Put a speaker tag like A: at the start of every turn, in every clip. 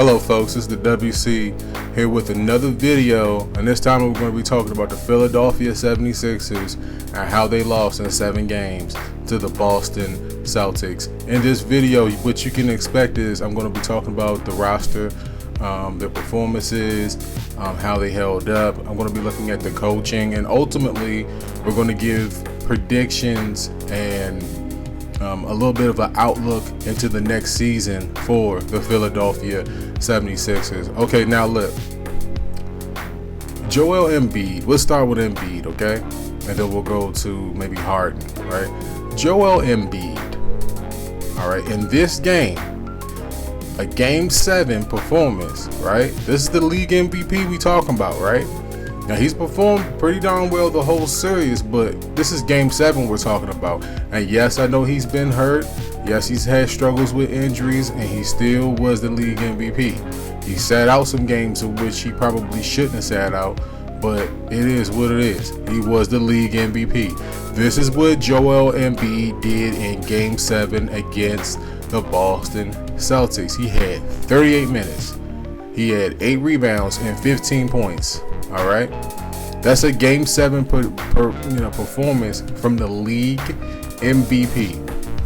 A: Hello folks, this is the WC here with another video, and this time we're going to be talking about the Philadelphia 76ers and how they lost in 7 games to the Boston Celtics. In this video, what you can expect is I'm going to be talking about the roster, their performances, how they held up. I'm going to be looking at the coaching, and ultimately we're going to give predictions and a little bit of an outlook into the next season for the Philadelphia 76ers. Okay, now look, Joel Embiid, let's start with Embiid, okay? And then we'll go to maybe Harden, right? Joel Embiid, all right, in this game, a Game 7 performance, right? This is the league MVP we talking about, right? Now, he's performed pretty darn well the whole series, but this is Game 7 we're talking about. And yes, I know he's been hurt. Yes, he's had struggles with injuries, and he still was the league MVP. He sat out some games in which he probably shouldn't have sat out, but it is what it is. He was the league MVP. This is what Joel Embiid did in Game 7 against the Boston Celtics. He had 38 minutes. He had 8 rebounds and 15 points. All right, that's a Game 7 performance from the league MVP.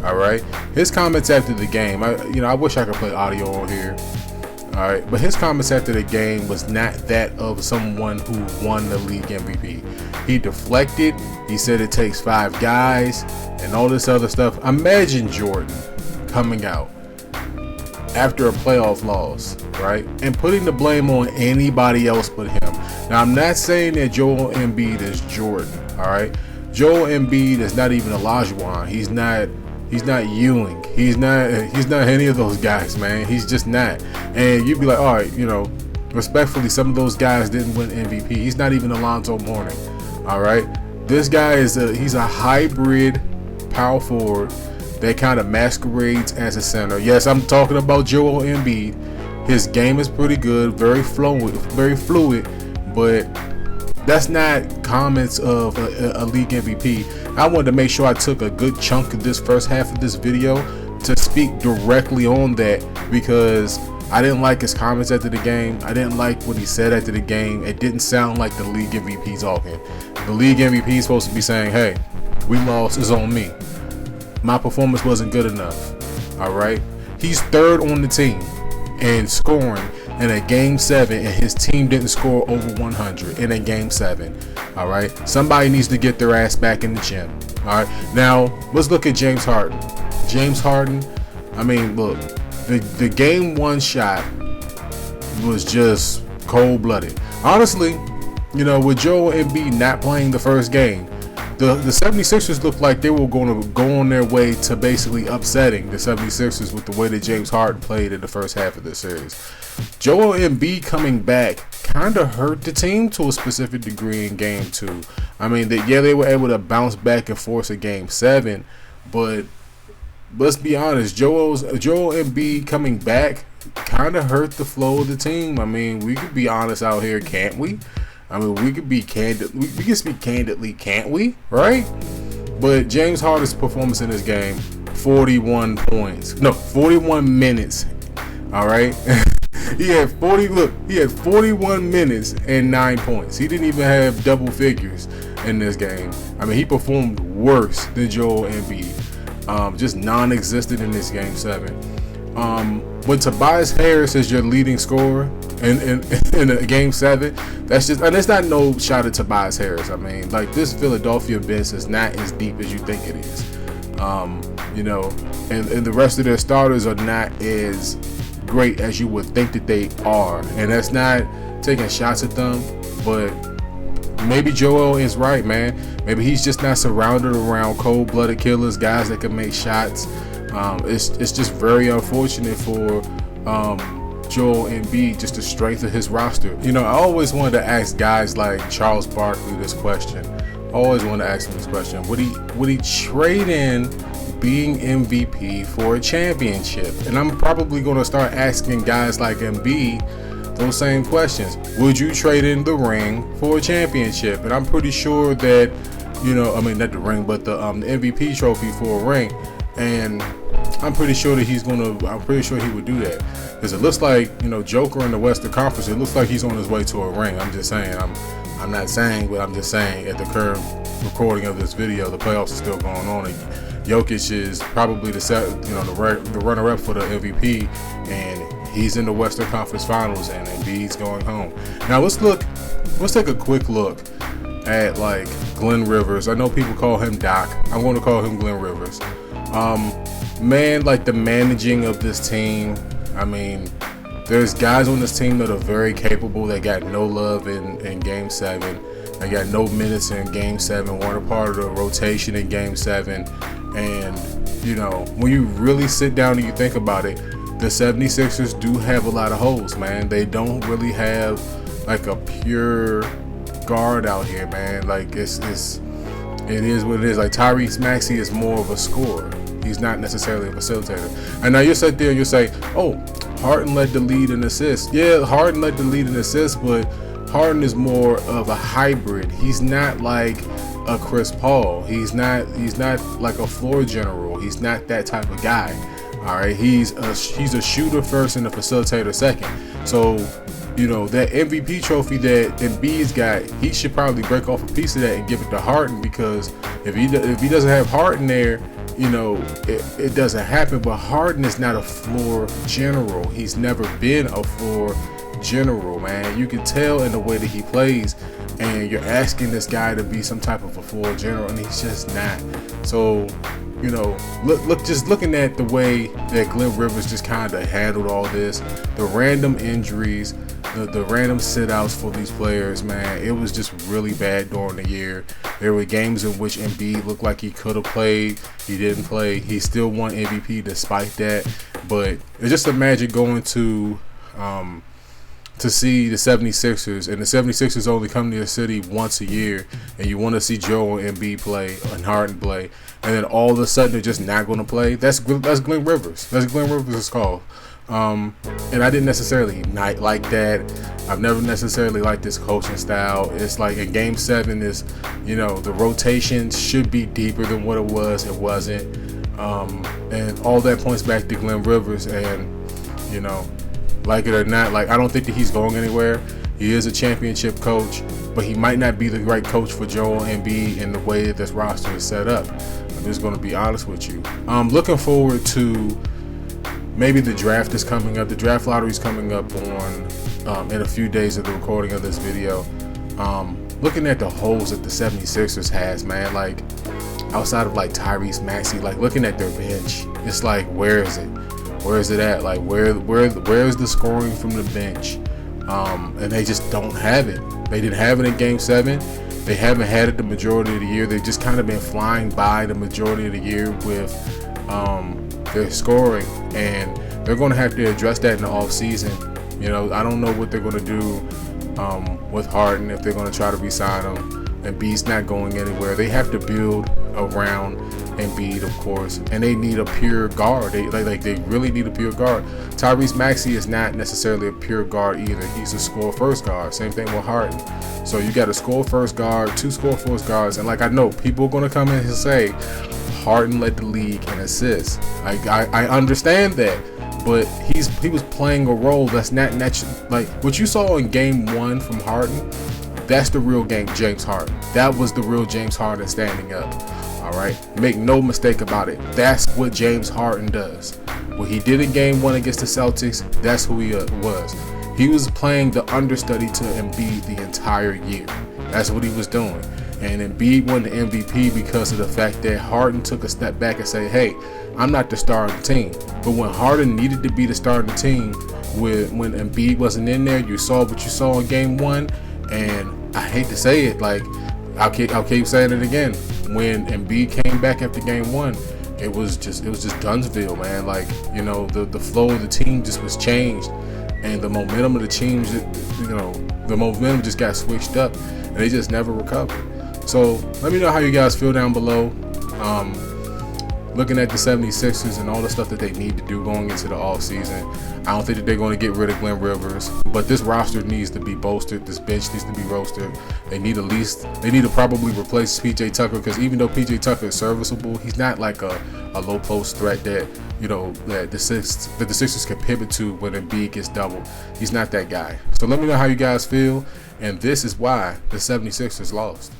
A: All right, his comments after the game, I wish I could play audio on here. All right, but his comments after the game was not that of someone who won the league MVP. He deflected. He said it takes 5 guys and all this other stuff. Imagine Jordan coming out after a playoff loss, right, and putting the blame on anybody else but him. Now, I'm not saying that Joel Embiid is Jordan, all right? Joel Embiid is not even Olajuwon. He's not Ewing. He's not any of those guys, man. He's just not. And you'd be like, all right, respectfully, some of those guys didn't win MVP. He's not even Alonzo Mourning, all right? This guy he's a hybrid power forward that kind of masquerades as a center. Yes, I'm talking about Joel Embiid. His game is pretty good, very fluid, but that's not comments of a league MVP. I wanted to make sure I took a good chunk of this first half of this video to speak directly on that, because I didn't like his comments after the game. I didn't like what he said after the game. It didn't sound like the league MVP talking. The league MVP is supposed to be saying, hey, we lost, it's on me. My performance wasn't good enough. All right, he's 3rd on the team in scoring in a Game 7, and his team didn't score over 100 in a Game 7. All right, somebody needs to get their ass back in the gym. All right, now let's look at James Harden. James Harden, I mean, look, the Game 1 shot was just cold-blooded. Honestly, with Joel Embiid not playing the first game, the 76ers looked like they were going to go on their way to basically upsetting the 76ers with the way that James Harden played in the first half of the series. Joel Embiid coming back kind of hurt the team to a specific degree in Game 2. I mean, they were able to bounce back and force a Game 7, but let's be honest, Joel Embiid coming back kind of hurt the flow of the team. I mean, we could be honest out here, can't we? I mean, we could be candid. We can speak candidly, can't we? Right? But James Harden's performance in this game, 41 minutes. All right. He had 41 minutes and 9 points. He didn't even have double figures in this game. I mean, he performed worse than Joel Embiid. Just non-existent in this Game 7. When Tobias Harris is your leading scorer in a Game 7, that's just, and it's not no shot at Tobias Harris. I mean, like, this Philadelphia bench is not as deep as you think it is. And the rest of their starters are not as great as you would think that they are. And that's not taking shots at them, but maybe Joel is right, man. Maybe he's just not surrounded around cold-blooded killers, guys that can make shots. It's just very unfortunate for Joel Embiid, just the strength of his roster. I always wanted to ask guys like Charles Barkley this question. I always wanted to ask him this question. Would he trade in being MVP for a championship? And I'm probably going to start asking guys like Embiid those same questions. Would you trade in the ring for a championship? And I'm pretty sure that, not the ring, but the MVP trophy for a ring. And I'm pretty sure that I'm pretty sure he would do that, because it looks like, you know, Joker in the Western Conference, it looks like he's on his way to a ring. I'm just saying. I'm not saying, but I'm just saying at the current recording of this video, the playoffs are still going on. And Jokic is probably the runner-up for the MVP, and he's in the Western Conference Finals, and Embiid's going home. Now let's take a quick look at like Glenn Rivers. I know people call him Doc. I'm going to call him Glenn Rivers. Man, like the managing of this team. I mean, there's guys on this team that are very capable. They got no love in Game 7. They got no minutes in Game 7. Weren't a part of the rotation in Game 7. And, you know, when you really sit down and you think about it, the 76ers do have a lot of holes, man. They don't really have like a pure guard out here, man. Like it is what it is. Like Tyrese Maxey is more of a scorer. He's not necessarily a facilitator. And now you sit there and you say, oh, Harden led the lead in assists. Yeah, Harden led the lead in assists, but Harden is more of a hybrid. He's not like a Chris Paul. He's not like a floor general. He's not that type of guy. All right, he's a shooter first and a facilitator second. So, you know, that MVP trophy that Embiid's got, he should probably break off a piece of that and give it to Harden, because if he doesn't have Harden there, you know, it doesn't happen. But Harden is not a floor general. He's never been a floor general, man. You can tell in the way that he plays, and you're asking this guy to be some type of a floor general, and he's just not. So, you know, just looking at the way that Glenn Rivers just kind of handled all this, the random injuries, the random sit-outs for these players, man, it was just really bad during the year. There were games in which Embiid looked like he could have played. He didn't play. He still won MVP despite that. But just imagine going to see the 76ers, and the 76ers only come to your city once a year, and you want to see Joel Embiid play and Harden play, and then all of a sudden they're just not going to play. That's Glenn Rivers. That's Glenn Rivers' call. And I didn't necessarily not like that. I've never necessarily liked this coaching style. It's like in Game 7 is, you know, the rotation should be deeper than what it was. It wasn't. And all that points back to Glenn Rivers. And, you know, like it or not, like I don't think that he's going anywhere. He is a championship coach, but he might not be the right coach for Joel Embiid in the way that this roster is set up. I'm just going to be honest with you. I'm looking forward to maybe the draft is coming up. The draft lottery is coming up in a few days of the recording of this video. Looking at the holes that the 76ers has, man, like outside of like Tyrese Maxey, like looking at their bench, it's like, where is it? Where is it at? Like where is the scoring from the bench? And they just don't have it. They didn't have it in Game 7. They haven't had it the majority of the year. They've just kind of been flying by the majority of the year with their scoring, and they're going to have to address that in the offseason. You know, I don't know what they're going to do with Harden, if they're going to try to re-sign him. Embiid's not going anywhere. They have to build around Embiid, of course, and they need a pure guard. They really need a pure guard. Tyrese Maxey is not necessarily a pure guard either. He's a score first guard. Same thing with Harden. So you got a score first guard, two score first guards, and like I know people are going to come in and say Harden led the league in assists. I understand that, but he was playing a role that's not natural. Like what you saw in Game 1 from Harden, that's the real James Harden. That was the real James Harden standing up. All right, make no mistake about it. That's what James Harden does. What he did in Game 1 against the Celtics, that's who he was. He was playing the understudy to Embiid the entire year. That's what he was doing. And Embiid won the MVP because of the fact that Harden took a step back and said, hey, I'm not the star of the team. But when Harden needed to be the star of the team, when Embiid wasn't in there, you saw what you saw in Game 1. And I hate to say it, like I'll keep saying it again. When Embiid came back after Game 1, it was just Dunsville, man. Like, you know, the flow of the team just was changed, and the momentum of the team, the momentum just got switched up, and they just never recovered. So let me know how you guys feel down below. looking at the 76ers and all the stuff that they need to do going into the offseason, I don't think that they're going to get rid of Glenn Rivers, but this roster needs to be bolstered. This bench needs to be rostered. They need to probably replace PJ Tucker, because even though PJ Tucker is serviceable, he's not like a low post threat that, you know, that the Sixers can pivot to when Embiid gets doubled. He's not that guy. So let me know how you guys feel, and this is why the 76ers lost.